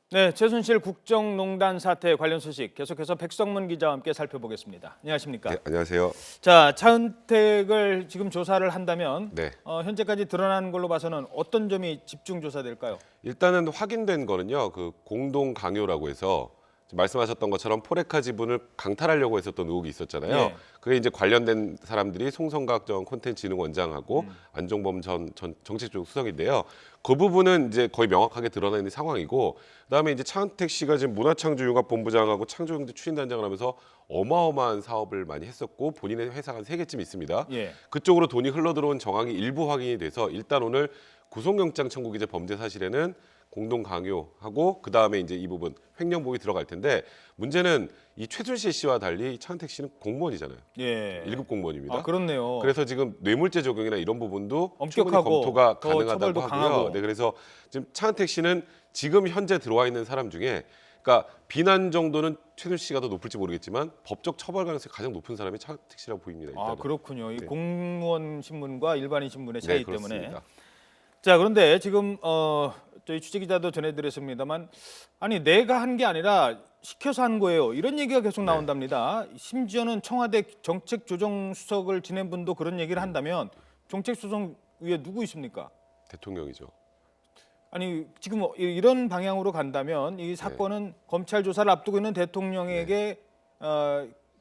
네, 최순실 국정농단 사태 관련 소식 계속해서 백성문 기자와 함께 살펴보겠습니다. 안녕하십니까? 네, 안녕하세요. 자, 차은택을 지금 조사를 한다면 네. 현재까지 드러나는 걸로 봐서는 어떤 점이 집중 조사될까요? 일단은 확인된 거는요. 그 공동 강요라고 해서 말씀하셨던 것처럼 포레카 지분을 강탈하려고 했었던 의혹이 있었잖아요. 예. 그게 이제 관련된 사람들이 송성각 전 콘텐츠진흥원장하고 안종범 전 정책조직 수석인데요. 그 부분은 이제 거의 명확하게 드러나 있는 상황이고, 그다음에 이제 차은택 씨가 지금 문화창조융합본부장하고 창조경제 추진단장을 하면서 어마어마한 사업을 많이 했었고 본인의 회사가 한 3개쯤 있습니다. 예. 그쪽으로 돈이 흘러들어온 정황이 일부 확인이 돼서 일단 오늘 구속영장 청구 기재 범죄 사실에는 공동 강요하고 그다음에 이제 이 부분 횡령범이 들어갈 텐데, 문제는 이 최순실 씨와 달리 차은택 씨는 공무원이잖아요. 예. 1급 공무원입니다. 아, 그렇네요. 그래서 지금 뇌물죄 적용이나 이런 부분도 충분히 엄격하고 검토가 더 가능하다고 처벌도 하고요. 강하고. 네, 그래서 지금 차은택 씨는 지금 현재 들어와 있는 사람 중에, 그러니까 비난 정도는 최순실 씨가 더 높을지 모르겠지만 법적 처벌 가능성이 가장 높은 사람이 차은택 씨라고 보입니다. 아, 일단은. 그렇군요. 이 네. 공무원 신문과 일반인 신문의 차이 네, 때문에. 그렇습니다. 자, 그런데 지금 저희 취재 기자도 전해드렸습니다만, 아니 내가 한 게 아니라 시켜서 한 거예요. 이런 얘기가 계속 나온답니다. 심지어는 청와대 정책조정수석을 지낸 분도 그런 얘기를 한다면 정책조정 위에 누구 있습니까? 대통령이죠. 아니 지금 이런 방향으로 간다면 이 사건은 검찰 조사를 앞두고 있는 대통령에게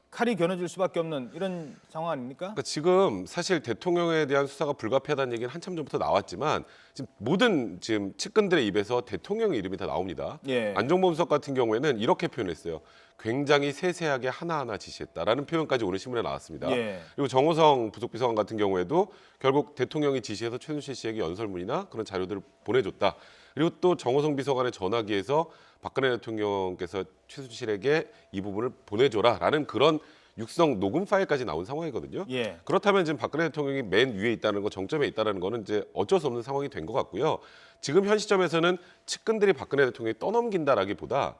칼이 겨눠질 수밖에 없는 이런 상황 아닙니까? 그러니까 지금 사실 대통령에 대한 수사가 불가피하다는 얘기는 한참 전부터 나왔지만, 지금 모든 지금 측근들의 입에서 대통령의 이름이 다 나옵니다. 예. 안종범 수석 같은 경우에는 이렇게 표현했어요. 굉장히 세세하게 하나하나 지시했다라는 표현까지 오늘 신문에 나왔습니다. 예. 그리고 정호성 부속비서관 같은 경우에도 결국 대통령이 지시해서 최순실 씨에게 연설문이나 그런 자료들을 보내줬다. 그리고 또 정호성 비서관의 전화기에서 박근혜 대통령께서 최순실에게 이 부분을 보내줘라라는 그런 육성 녹음 파일까지 나온 상황이거든요. 예. 그렇다면 지금 박근혜 대통령이 맨 위에 있다는 거, 정점에 있다는 거는 이제 어쩔 수 없는 상황이 된 것 같고요. 지금 현 시점에서는 측근들이 박근혜 대통령이 떠넘긴다라기보다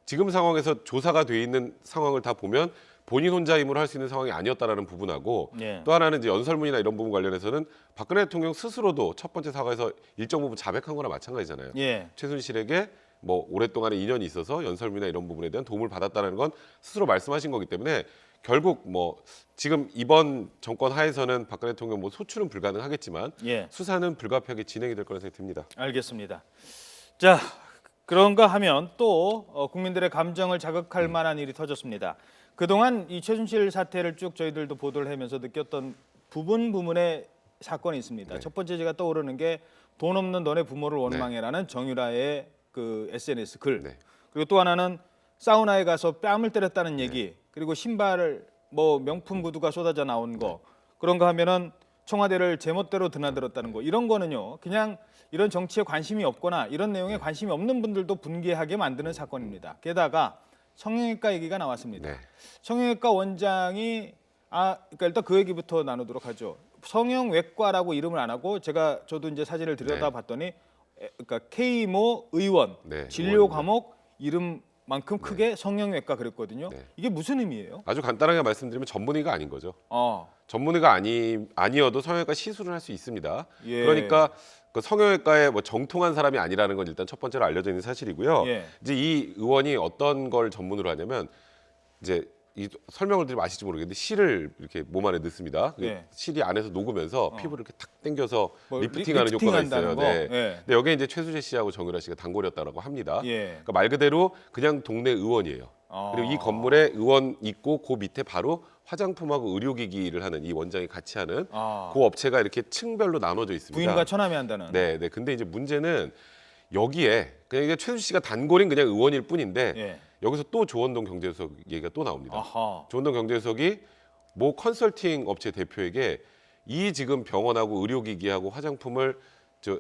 지금 상황에서 조사가 돼 있는 상황을 다 보면 본인 혼자 힘으로 할 수 있는 상황이 아니었다라는 부분하고, 예. 또 하나는 이제 연설문이나 이런 부분 관련해서는 박근혜 대통령 스스로도 첫 번째 사과에서 일정 부분 자백한 거나 마찬가지잖아요. 예. 최순실에게 뭐 오랫동안의 인연이 있어서 연설문이나 이런 부분에 대한 도움을 받았다는 건 스스로 말씀하신 거기 때문에, 결국 뭐 지금 이번 정권 하에서는 박근혜 대통령 뭐 소출은 불가능하겠지만 예. 수사는 불가피하게 진행이 될 거라는 생각이 듭니다. 알겠습니다. 자, 그런가 하면 또 국민들의 감정을 자극할 만한 일이 터졌습니다. 그동안 이 최순실 사태를 쭉 저희들도 보도를 하면서 느꼈던 부분의 사건이 있습니다. 네. 첫 번째 제가 떠오르는 게 돈 없는 너네 부모를 원망해라는 정유라의 그 SNS 글. 네. 그리고 또 하나는 사우나에 가서 뺨을 때렸다는 얘기. 그리고 신발을 뭐 명품 구두가 쏟아져 나온 거. 그런가 하면은 청와대를 제멋대로 드나들었다는 거. 이런 거는요. 그냥 이런 정치에 관심이 없거나 이런 내용에 관심이 없는 분들도 분개하게 만드는 사건입니다. 게다가 성형외과 얘기가 나왔습니다. 네. 성형외과 원장이 그러니까 일단 그 얘기부터 나누도록 하죠. 성형외과라고 이름을 안 하고 저도 이제 사진을 들여다봤더니 그러니까 K모 의원 네, 진료 의원입니다. 과목 이름만큼 크게 성형외과 그랬거든요. 네. 이게 무슨 의미예요? 아주 간단하게 말씀드리면 전문의가 아닌 거죠. 어, 전문의가 아니어도 성형외과 시술을 할 수 있습니다. 예. 그러니까 그 성형외과에 뭐 정통한 사람이 아니라는 건 일단 첫 번째로 알려져 있는 사실이고요. 예. 이제 이 의원이 어떤 걸 전문으로 하냐면, 이제 이 설명을 드리면 아실지 모르겠는데 실을 이렇게 몸 안에 넣습니다. 그 예. 실이 안에서 녹으면서 피부를 이렇게 탁 당겨서 뭐 리프팅하는 효과가 리프팅한다는 있어요. 거? 네. 예. 근데 여기에 이제 최순실 씨하고 정유라 씨가 단골이었다고 합니다. 예. 그러니까 말 그대로 그냥 동네 의원이에요. 아. 그리고 이 건물에 의원 있고 그 밑에 바로 화장품하고 의료기기를 하는 이 원장이 같이 하는 아. 그 업체가 이렇게 층별로 나눠져 있습니다. 부인과 처남이 한다는. 네. 근데 이제 문제는 여기에 그냥 이게 최순실 씨가 단골인 그냥 의원일 뿐인데, 예. 여기서 또 조원동 경제수석 얘기가 또 나옵니다. 아하. 조원동 경제수석이 모 컨설팅 업체 대표에게 이 지금 병원하고 의료기기하고 화장품을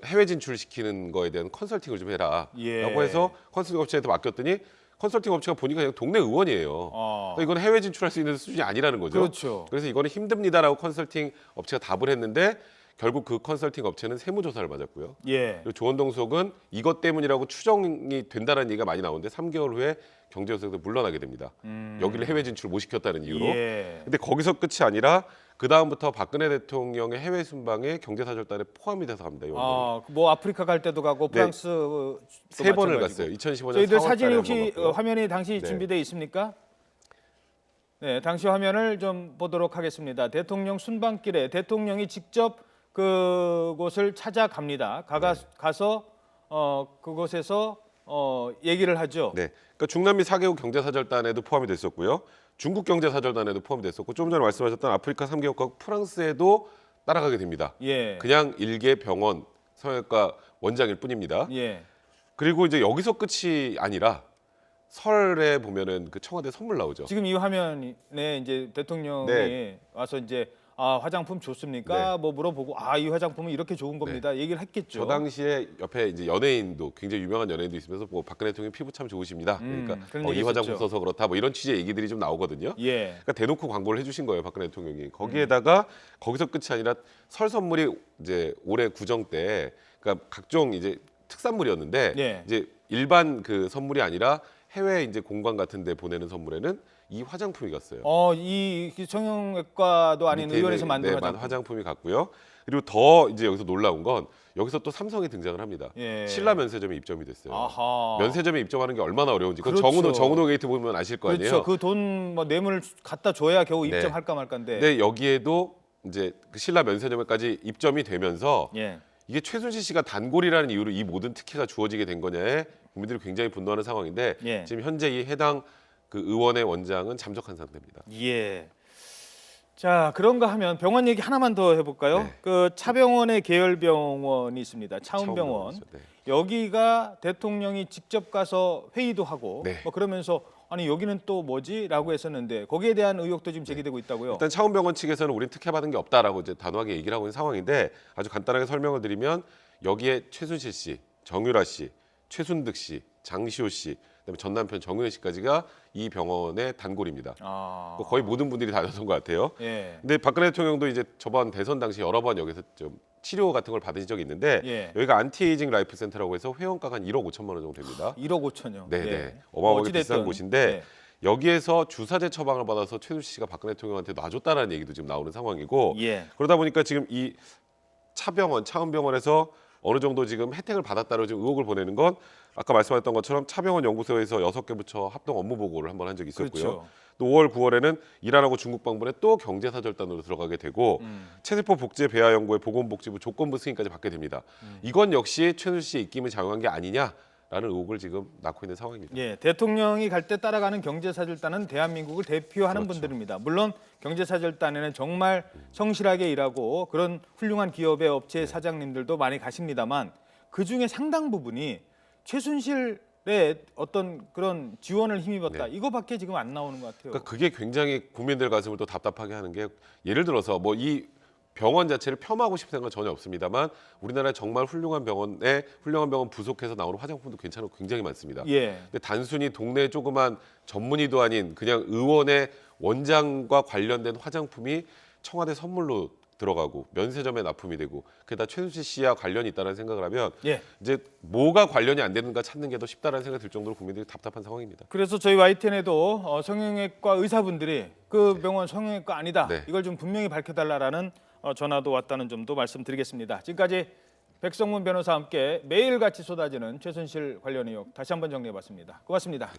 해외 진출시키는 거에 대한 컨설팅을 좀 해라. 예. 라고 해서 컨설팅 업체한테 맡겼더니 컨설팅 업체가 보니까 그냥 동네 의원이에요. 아. 그러니까 이건 해외 진출할 수 있는 수준이 아니라는 거죠. 그렇죠. 그래서 이거는 힘듭니다라고 컨설팅 업체가 답을 했는데, 결국 그 컨설팅 업체는 세무조사를 맞았고요. 예. 그리고 조원동속은 이것 때문이라고 추정이 된다는 얘기가 많이 나오는데 3개월 후에 경제조사에서 물러나게 됩니다. 여기를 해외 진출 못 시켰다는 이유로. 예. 근데 거기서 끝이 아니라 그 다음부터 박근혜 대통령의 해외 순방에 경제사절단에 포함이 돼서 갑니다. 이 원장이. 뭐 아프리카 갈 때도 가고 네. 프랑스 세 번을 갔어요. 2015년 저희들 4월 사진이 달에 혹시 한번 갔고요. 화면이 당시 네. 준비되어 있습니까? 네, 당시 화면을 좀 보도록 하겠습니다. 대통령 순방길에 대통령이 직접 그곳을 찾아갑니다. 가서 그곳에서 얘기를 하죠. 네, 그러니까 중남미 4개국 경제사절단에도 포함이 됐었고요. 중국 경제사절단에도 포함이 됐었고 좀 전에 말씀하셨던 아프리카 3개국과 프랑스에도 따라가게 됩니다. 예. 그냥 일개 병원 성형외과 원장일 뿐입니다. 예. 그리고 이제 여기서 끝이 아니라 설에 보면은 그 청와대 선물 나오죠. 지금 이 화면에 이제 대통령이 네. 와서 이제 화장품 좋습니까? 네. 뭐 물어보고 이 화장품은 이렇게 좋은 겁니다. 얘기를 했겠죠. 저 당시에 옆에 이제 연예인도 굉장히 유명한 연예인도 있으면서 뭐 박근혜 대통령 피부 참 좋으십니다. 그러니까 그런 이 얘기 화장품 했었죠. 써서 그렇다 뭐 이런 취지의 얘기들이 좀 나오거든요. 예. 그러니까 대놓고 광고를 해주신 거예요, 박근혜 대통령이. 거기에다가 거기서 끝이 아니라 설 선물이 이제 올해 구정 때, 그러니까 각종 이제 특산물이었는데 예. 이제 일반 그 선물이 아니라 해외 이제 공관 같은데 보내는 선물에는 이 화장품이 갔어요. 이 성형외과도 아닌 밑에 의원에서 있는, 만든 네, 화장품. 화장품이 갔고요. 그리고 더 이제 여기서 놀라운 건 여기서 또 삼성이 등장을 합니다. 예. 신라 면세점에 입점이 됐어요. 아하. 면세점에 입점하는 게 얼마나 어려운지. 그건 그렇죠. 정은호 게이트 보면 아실 거 아니에요. 그렇죠. 그 돈 뭐 뇌물 갖다 줘야 겨우 네. 입점할까 말까인데. 근데 여기에도 이제 그 신라 면세점에까지 입점이 되면서 예. 이게 최순실 씨가 단골이라는 이유로 이 모든 특혜가 주어지게 된 거냐에 국민들이 굉장히 분노하는 상황인데 예. 지금 현재 이 해당 그 의원의 원장은 잠적한 상태입니다. 예. 자, 그런가 하면 병원 얘기 하나만 더 해볼까요? 네. 그 차병원의 계열 병원이 있습니다. 차운병원. 차운병원이죠. 네. 여기가 대통령이 직접 가서 회의도 하고 네. 뭐 그러면서 아니 여기는 또 뭐지?라고 했었는데 거기에 대한 의혹도 지금 제기되고 있다고요. 일단 차운병원 측에서는 우린 특혜받은 게 없다라고 이제 단호하게 얘기를 하고 있는 상황인데 아주 간단하게 설명을 드리면 여기에 최순실 씨, 정유라 씨, 최순득 씨, 장시호 씨, 그다음에 전 남편 정유현 씨까지가 이 병원의 단골입니다. 거의 모든 분들이 다녔던 것 같아요. 예. 근데 박근혜 대통령도 이제 저번 대선 당시 여러 번 여기서 좀 치료 같은 걸 받으신 적이 있는데 예. 여기가 안티에이징 라이프 센터라고 해서 회원가가 한 1억 5천만 원 정도 됩니다. 1억 5천요. 네네. 예. 어마어마하게 어찌됐든, 비싼 곳인데 예. 여기에서 주사제 처방을 받아서 최순실 씨가 박근혜 대통령한테 놔줬다라는 얘기도 지금 나오는 상황이고 예. 그러다 보니까 지금 이 차운병원에서 어느 정도 지금 혜택을 받았다고 지금 의혹을 보내는 건 아까 말씀하셨던 것처럼 차병원 연구소에서 6개 부처 합동 업무 보고를 한번 한 적이 있었고요. 그렇죠. 또 5월, 9월에는 이란하고 중국 방문에 또 경제사절단으로 들어가게 되고 체세포 복제 배아 연구의 보건복지부 조건부 승인까지 받게 됩니다. 이건 역시 최순실 씨의 입김을 작용한 게 아니냐라는 의혹을 지금 낳고 있는 상황입니다. 예, 대통령이 갈 때 따라가는 경제사절단은 대한민국을 대표하는 그렇죠. 분들입니다. 물론 경제사절단에는 정말 성실하게 일하고 그런 훌륭한 기업의 업체 사장님들도 많이 가십니다만 그 중에 상당 부분이 최순실의 어떤 그런 지원을 힘입었다. 네. 이거밖에 지금 안 나오는 것 같아요. 그러니까 그게 굉장히 국민들 가슴을 또 답답하게 하는 게 예를 들어서 뭐 이 병원 자체를 폄하하고 싶은 생각은 전혀 없습니다만 우리나라에 정말 훌륭한 병원 부속해서 나오는 화장품도 괜찮고 굉장히 많습니다. 예. 근데 단순히 동네 조그만 전문의도 아닌 그냥 의원의 원장과 관련된 화장품이 청와대 선물로 들어가고 면세점에 납품이 되고 그게 다 최순실 씨와 관련이 있다는 생각을 하면 예. 이제 뭐가 관련이 안 되는가 찾는 게 더 쉽다라는 생각이 들 정도로 국민들이 답답한 상황입니다. 그래서 저희 YTN에도 성형외과 의사분들이 그 병원 성형외과 아니다. 네. 이걸 좀 분명히 밝혀달라는 전화도 왔다는 점도 말씀드리겠습니다. 지금까지 백성문 변호사와 함께 매일같이 쏟아지는 최순실 관련 의혹 다시 한번 정리해봤습니다. 고맙습니다.